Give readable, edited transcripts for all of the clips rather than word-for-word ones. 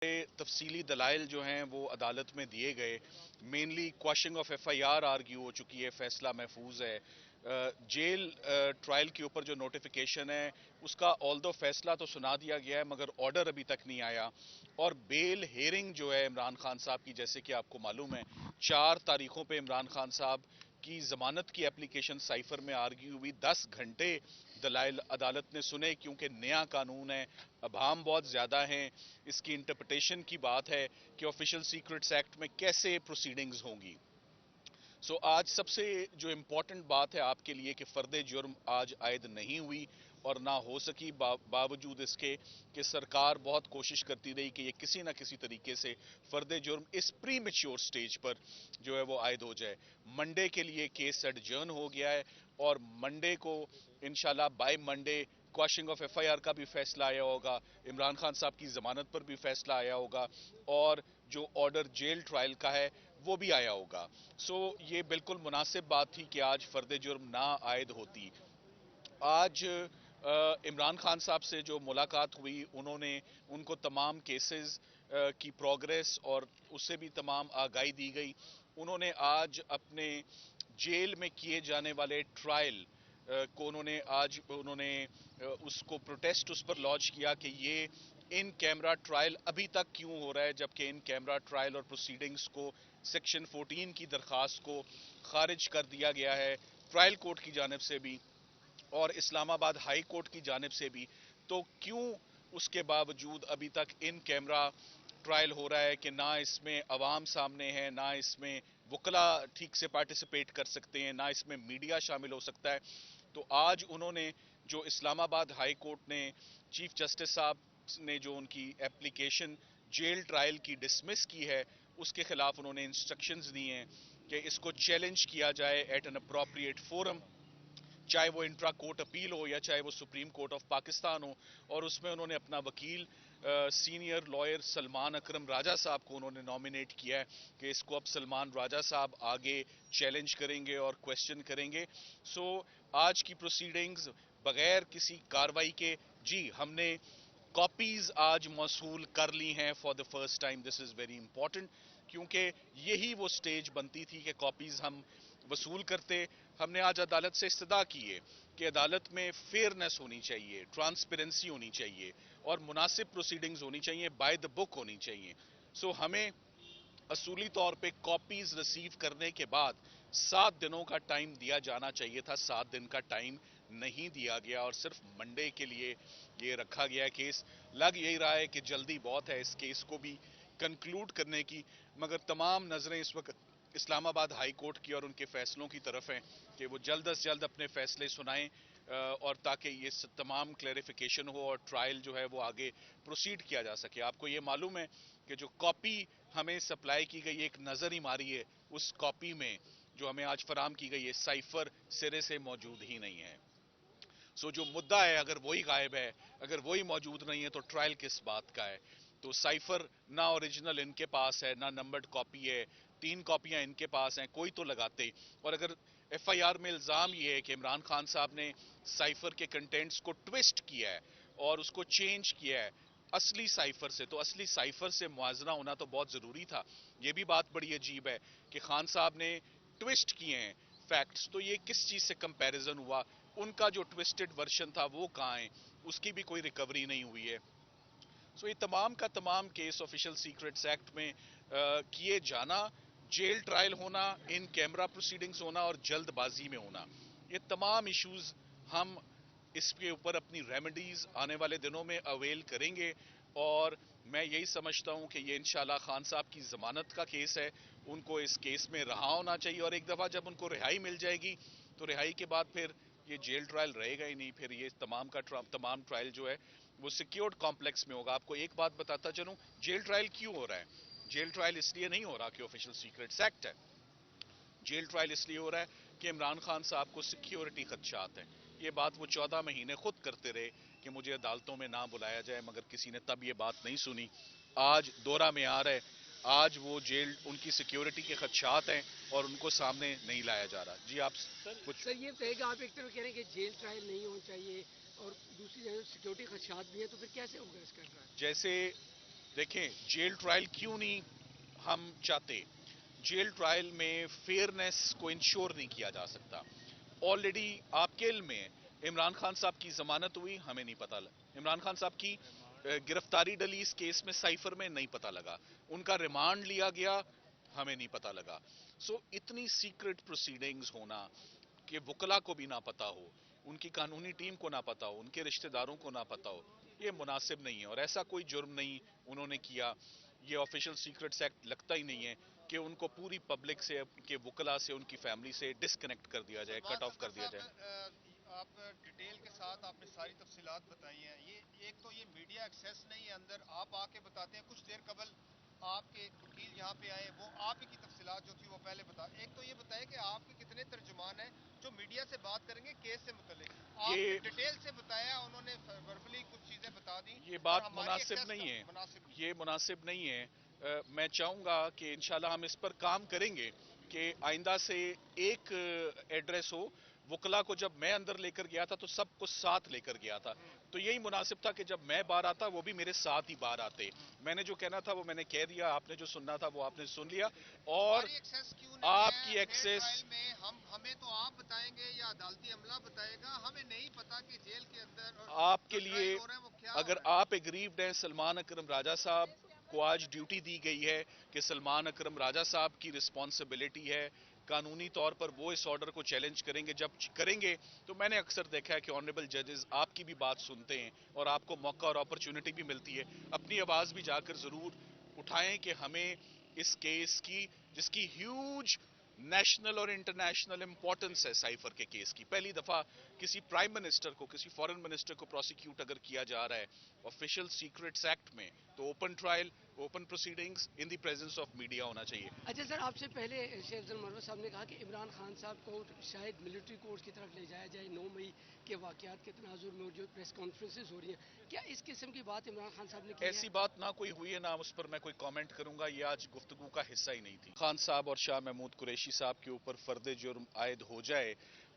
तफसीली दलाइल जो हैं वो अदालत में दिए गए। Mainly question of FIR argue हो चुकी है, फैसला महफूज है। जेल ट्रायल के ऊपर जो नोटिफिकेशन है उसका ऑल्दो फैसला तो सुना दिया गया है मगर ऑर्डर अभी तक नहीं आया। और बेल हेयरिंग जो है इमरान खान साहब की, जैसे कि आपको मालूम है 4 तारीखों पे इमरान खान साहब की जमानत की एप्लीकेशन साइफर में आर्ग्यू हुई। 10 घंटे दलाइल अदालत ने सुने क्योंकि नया कानून है, अभाम बहुत ज्यादा हैं। इसकी इंटरप्रिटेशन की बात है कि ऑफिशियल सीक्रेट्स एक्ट में कैसे प्रोसीडिंग्स होंगी। आज सबसे जो इम्पोर्टेंट बात है आपके लिए कि फर्द जुर्म आज आयद नहीं हुई और ना हो सकी, बावजूद इसके कि सरकार बहुत कोशिश करती रही कि ये किसी ना किसी तरीके से फर्द जुर्म इस प्री मेच्योर स्टेज पर जो है वो आयद हो जाए। मंडे के लिए केस एडजर्न हो गया है और मंडे को इंशाल्लाह by Monday quashing of FIR का भी फैसला आया होगा, इमरान खान साहब की जमानत पर भी फैसला आया होगा और जो ऑर्डर जेल ट्रायल का है वो भी आया होगा। ये बिल्कुल मुनासिब बात थी कि आज फर्द जुर्म ना आयद होती। आज इमरान खान साहब से जो मुलाकात हुई, उन्होंने उनको तमाम केसेस की प्रोग्रेस और उससे भी तमाम आगाही दी गई। उन्होंने आज अपने जेल में किए जाने वाले ट्रायल को उन्होंने उसको प्रोटेस्ट उस पर लॉन्च किया कि ये इन कैमरा ट्रायल अभी तक क्यों हो रहा है, जबकि इन कैमरा ट्रायल और प्रोसीडिंग्स को सेक्शन 14 की दरखास्त को खारिज कर दिया गया है ट्रायल कोर्ट की जानिब से भी और इस्लामाबाद हाई कोर्ट की जानिब से भी। तो क्यों उसके बावजूद अभी तक इन कैमरा ट्रायल हो रहा है कि ना इसमें अवाम सामने है, ना इसमें वकला ठीक से पार्टिसिपेट कर सकते हैं, ना इसमें मीडिया शामिल हो सकता है। तो आज उन्होंने जो इस्लामाबाद हाई कोर्ट ने चीफ जस्टिस साहब ने जो उनकी एप्लीकेशन जेल ट्रायल की डिसमिस की है उसके खिलाफ उन्होंने इंस्ट्रक्शंस दी हैं कि इसको चैलेंज किया जाए एट एन अप्रोप्रिएट फोरम, चाहे वो इंट्रा कोर्ट अपील हो या चाहे वो सुप्रीम कोर्ट ऑफ पाकिस्तान हो। और उसमें उन्होंने अपना वकील सीनियर लॉयर सलमान अकरम राजा साहब को उन्होंने नॉमिनेट किया है कि इसको अब सलमान राजा साहब आगे चैलेंज करेंगे और क्वेश्चन करेंगे। आज की प्रोसीडिंग्स बगैर किसी कार्रवाई के, जी हमने कॉपीज आज मौसूल कर ली हैं for the first time. This is very important क्योंकि यही वो स्टेज बनती थी कि कॉपीज हम वसूल करते। हमने आज अदालत से इस्तदा की है कि अदालत में फेयरनेस होनी चाहिए, ट्रांसपेरेंसी होनी चाहिए और मुनासिब प्रोसीडिंग्स होनी चाहिए, बाय द बुक होनी चाहिए। हमें असूली तौर पे कॉपीज रिसीव करने के बाद 7 दिनों का टाइम दिया जाना चाहिए था। 7 दिन का टाइम नहीं दिया गया और सिर्फ मंडे के लिए ये रखा गया है केस। लग यही रहा है कि जल्दी बहुत है इस केस को भी कंक्लूड करने की, मगर तमाम नजरें इस वक्त इस्लामाबाद हाई कोर्ट की और उनके फैसलों की तरफ हैं कि वो जल्द से जल्द अपने फैसले सुनाएं और ताकि ये तमाम क्लैरिफिकेशन हो और ट्रायल जो है वो आगे प्रोसीड किया जा सके। आपको ये मालूम है कि जो कॉपी हमें सप्लाई की गई, एक नज़र ही मारी है उस कॉपी में जो हमें आज फराम की गई है, साइफर सिरे से मौजूद ही नहीं है। जो मुद्दा है अगर वही गायब है, अगर वही मौजूद नहीं है तो ट्रायल किस बात का है। तो साइफर ना ओरिजिनल इनके पास है, ना नंबर्ड कॉपी है, 3 कॉपियां इनके पास हैं, कोई तो लगाते। और अगर FIR में इल्जाम ये है कि इमरान खान साहब ने साइफर के कंटेंट्स को ट्विस्ट किया है और उसको चेंज किया है असली साइफर से, तो असली साइफर से मुआजना होना तो बहुत जरूरी था। ये भी बात बड़ी अजीब है कि खान साहब ने ट्विस्ट किए हैं फैक्ट्स, तो ये किस चीज से कंपैरिजन हुआ? उनका जो ट्विस्टेड वर्जन था वो कहाँ है? उसकी भी कोई रिकवरी नहीं हुई है। ये तमाम का तमाम केस ऑफिशियल सीक्रेट्स एक्ट में किए जाना, जेल ट्रायल होना, इन कैमरा प्रोसीडिंग्स होना और जल्दबाजी में होना, ये तमाम इश्यूज हम इसके ऊपर अपनी रेमेडीज आने वाले दिनों में अवेल करेंगे। और मैं यही समझता हूं कि ये इंशाल्लाह खान साहब की जमानत का केस है, उनको इस केस में रहा होना चाहिए और एक दफा जब उनको रिहाई मिल जाएगी तो रिहाई के बाद फिर ये जेल ट्रायल रहेगा ही नहीं, फिर ये तमाम ट्रायल जो है वो सिक्योर्ड कॉम्प्लेक्स में होगा। आपको एक बात बताता चलूं, जेल ट्रायल क्यों हो रहा है? जेल ट्रायल इसलिए नहीं हो रहा कि ऑफिशियल सीक्रेट्स एक्ट है। जेल ट्रायल इसलिए हो रहा है कि इमरान खान साहब को सिक्योरिटी खदशात हैं। ये बात वो 14 महीने खुद करते रहे कि मुझे अदालतों में ना बुलाया जाए, मगर किसी ने तब ये बात नहीं सुनी। आज दौरा में आ रहा है, आज वो जेल, उनकी सिक्योरिटी के खदशात हैं और उनको सामने नहीं लाया जा रहा। जी आप कुछ सर ये बताइएगा, आप एक तरफ कह रहे हैं कि जेल ट्रायल नहीं होना चाहिए और दूसरी जगह सिक्योरिटी खदशात भी है, तो फिर कैसे होगा इसका ट्रायल? जैसे देखें, जेल ट्रायल क्यों नहीं हम चाहते? जेल ट्रायल में फेयरनेस को इंश्योर नहीं किया जा सकता। ऑलरेडी आपके इल्म में इमरान खान साहब की जमानत हुई, हमें नहीं पता इमरान खान साहब की गिरफ्तारी डली इस केस में, साइफर में नहीं पता लगा। उनका रिमांड लिया गया, हमें नहीं पता लगा। सो इतनी सीक्रेट प्रोसीडिंग्स होना कि वकला को भी ना पता हो, उनकी कानूनी टीम को ना पता हो, उनके रिश्तेदारों को ना पता हो, ये मुनासिब नहीं है। और ऐसा कोई जुर्म नहीं उन्होंने किया। ये ऑफिशियल सीक्रेट्स एक्ट लगता ही नहीं है कि उनको पूरी पब्लिक से, उनके वकला से, उनकी फैमिली से डिस्कनेक्ट कर दिया जाए, कट ऑफ कर दिया जाए। आप डिटेल के साथ आपने सारी तफसीलात बताई हैं। ये एक तो ये मीडिया एक्सेस नहीं है अंदर, आप आके बताते हैं। कुछ देर कबल आपके एक वकील यहाँ पे आए, वो आप ही की तफसीलात जो थी वो पहले बता। एक तो ये बताए कि आपके कितने तर्जुमान हैं जो मीडिया से बात करेंगे केस से मुतल्लिक। आपने ये डिटेल से बताया, उन्होंने वर्बली कुछ चीज़ें बता दी ये और बात हमारी मुनासिब एक्सेस नहीं का है, मुनासिब नहीं। ये मुनासिब नहीं है। मैं चाहूंगा कि इंशाल्लाह हम इस पर काम करेंगे कि आइंदा से एक एड्रेस हो। वकला को जब मैं अंदर लेकर गया था तो सबको साथ लेकर गया था, तो यही मुनासिब था कि जब मैं बाहर आता वो भी मेरे साथ ही बाहर आते। मैंने जो कहना था वो मैंने कह दिया, आपने जो सुनना था वो आपने सुन लिया। और हमारी एक्सेस क्यों नहीं है आपकी फेयर एक्सेस, ट्रायल में? हमें तो आप बताएंगे या अदालती अमला बताएगा, हमें नहीं पता कि जेल के अंदर जो आपके लिए, ट्रायल हो रहा है वो क्या हो अगर रहा है। आप एग्रीव्ड हैं, सलमान अकरम राजा साहब को आज ड्यूटी दी गई है कि सलमान अकरम राजा साहब की रिस्पॉन्सिबिलिटी है, कानूनी तौर पर वो इस ऑर्डर को चैलेंज करेंगे। जब करेंगे तो मैंने अक्सर देखा है कि ऑनरेबल जजेस आपकी भी बात सुनते हैं और आपको मौका और अपॉर्चुनिटी भी मिलती है। अपनी आवाज भी जाकर जरूर उठाएं कि हमें इस केस की, जिसकी ह्यूज नेशनल और इंटरनेशनल इंपॉर्टेंस है, साइफर के केस की, पहली दफा किसी प्राइम मिनिस्टर को, किसी फॉरेन मिनिस्टर को प्रोसिक्यूट अगर किया जा रहा है ऑफिशियल सीक्रेट्स एक्ट में, तो open trial, open proceedings in the presence of media होना चाहिए। अच्छा सर, आपसे पहले शेख अफजल मरवत साहब ने कहा कि इमरान खान साहब को शायद मिलिट्री कोर्ट की तरफ ले जाया जाए 9 मई के वाकयात के तनाजुर में, और जो प्रेस कॉन्फ्रेंसेज हो रही हैं, क्या इस किस्म की बात इमरान खान साहब ने की है? ऐसी बात ना कोई हुई है, ना उस पर मैं कोई कमेंट करूंगा, ये आज गुफ्तगू का हिस्सा ही नहीं थी। खान साहब और शाह महमूद कुरैशी साहब के ऊपर फर्द जुर्म आयद हो जाए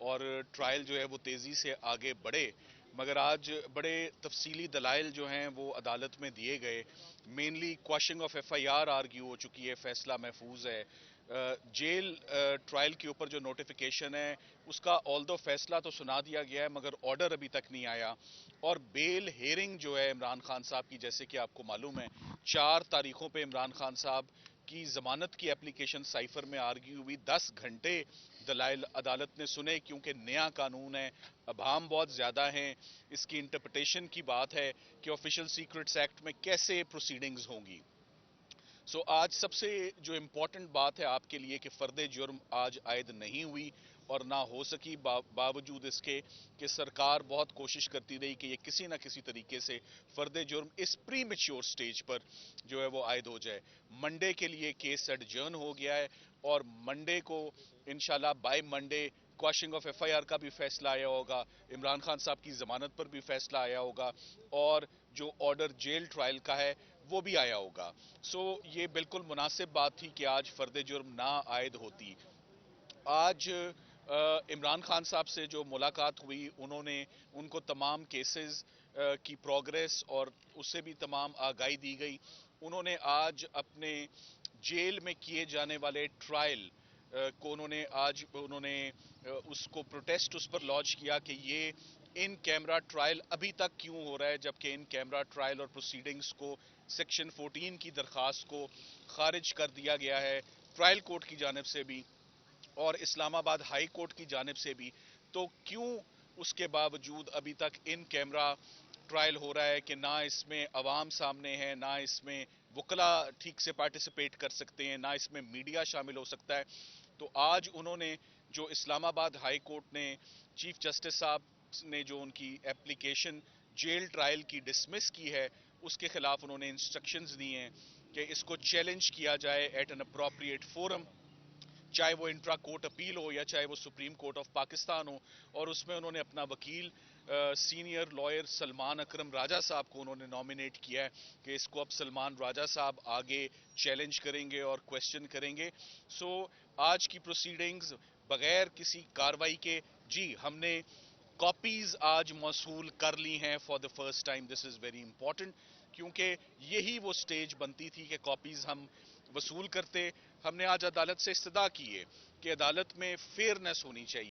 और ट्रायल जो है वो तेजी से आगे बढ़े, मगर आज बड़े तफसीली दलाइल जो हैं वो अदालत में दिए गए। Mainly quashing of FIR argue हो चुकी है, फैसला महफूज है। जेल ट्रायल के ऊपर जो नोटिफिकेशन है उसका ऑल्दो फैसला तो सुना दिया गया है मगर ऑर्डर अभी तक नहीं आया। और बेल हेयरिंग जो है इमरान खान साहब की, जैसे कि आपको मालूम है 4 तारीखों पे इमरान खान साहब की जमानत की एप्लीकेशन साइफर में आर्ग्यू हुई, 10 घंटे दलाइल अदालत ने सुने, क्योंकि नया कानून है, अभाम बहुत ज्यादा हैं, इसकी इंटरप्रिटेशन की बात है कि ऑफिशियल सीक्रेट्स एक्ट में कैसे प्रोसीडिंग्स होंगी। सो आज सबसे जो इम्पोर्टेंट बात है आपके लिए कि फर्द जुर्म आज आयद नहीं हुई और ना हो सकी, बावजूद इसके कि सरकार बहुत कोशिश करती रही कि ये किसी ना किसी तरीके से फर्द जुर्म इस प्री मेच्योर स्टेज पर जो है वो आयद हो जाए। मंडे के लिए केस एडजर्न हो गया है और मंडे को इंशाल्लाह by Monday quashing of FIR का भी फैसला आया होगा, इमरान खान साहब की जमानत पर भी फैसला आया होगा और जो ऑर्डर जेल ट्रायल का है वो भी आया होगा। सो ये बिल्कुल मुनासिब बात थी कि आज फर्द जुर्म ना आयद होती। आज इमरान खान साहब से जो मुलाकात हुई, उन्होंने उनको तमाम केसेस की प्रोग्रेस और उससे भी तमाम आगाही दी गई। उन्होंने आज अपने जेल में किए जाने वाले ट्रायल को उन्होंने उसको प्रोटेस्ट उस पर लॉन्च किया कि ये इन कैमरा ट्रायल अभी तक क्यों हो रहा है, जबकि इन कैमरा ट्रायल और प्रोसीडिंग्स को सेक्शन 14 की दरखास्त को खारिज कर दिया गया है ट्रायल कोर्ट की जानिब से भी और इस्लामाबाद हाई कोर्ट की जानिब से भी। तो क्यों उसके बावजूद अभी तक इन कैमरा ट्रायल हो रहा है कि ना इसमें अवाम सामने है, ना इसमें वकला ठीक से पार्टिसिपेट कर सकते हैं, ना इसमें मीडिया शामिल हो सकता है। तो आज उन्होंने जो इस्लामाबाद हाई कोर्ट ने चीफ जस्टिस साहब ने जो उनकी एप्लीकेशन जेल ट्रायल की डिसमिस की है, उसके खिलाफ उन्होंने इंस्ट्रक्शंस दी हैं कि इसको चैलेंज किया जाए एट एन अप्रोप्रिएट फोरम, चाहे वो इंट्रा कोर्ट अपील हो या चाहे वो सुप्रीम कोर्ट ऑफ पाकिस्तान हो। और उसमें उन्होंने अपना वकील सीनियर लॉयर सलमान अकरम राजा साहब को उन्होंने नॉमिनेट किया है कि इसको अब सलमान राजा साहब आगे चैलेंज करेंगे और क्वेश्चन करेंगे। सो आज की प्रोसीडिंग्स बगैर किसी कार्रवाई के, जी हमने कॉपीज आज मौसूल कर ली हैं for the first time, this is very important, کیونکہ یہی وہ سٹیج بنتی تھی کہ کاپیز ہم وصول کرتے. ہم نے آج عدالت سے استدعا کی ہے کہ عدالت میں فیئرنس ہونی چاہیے.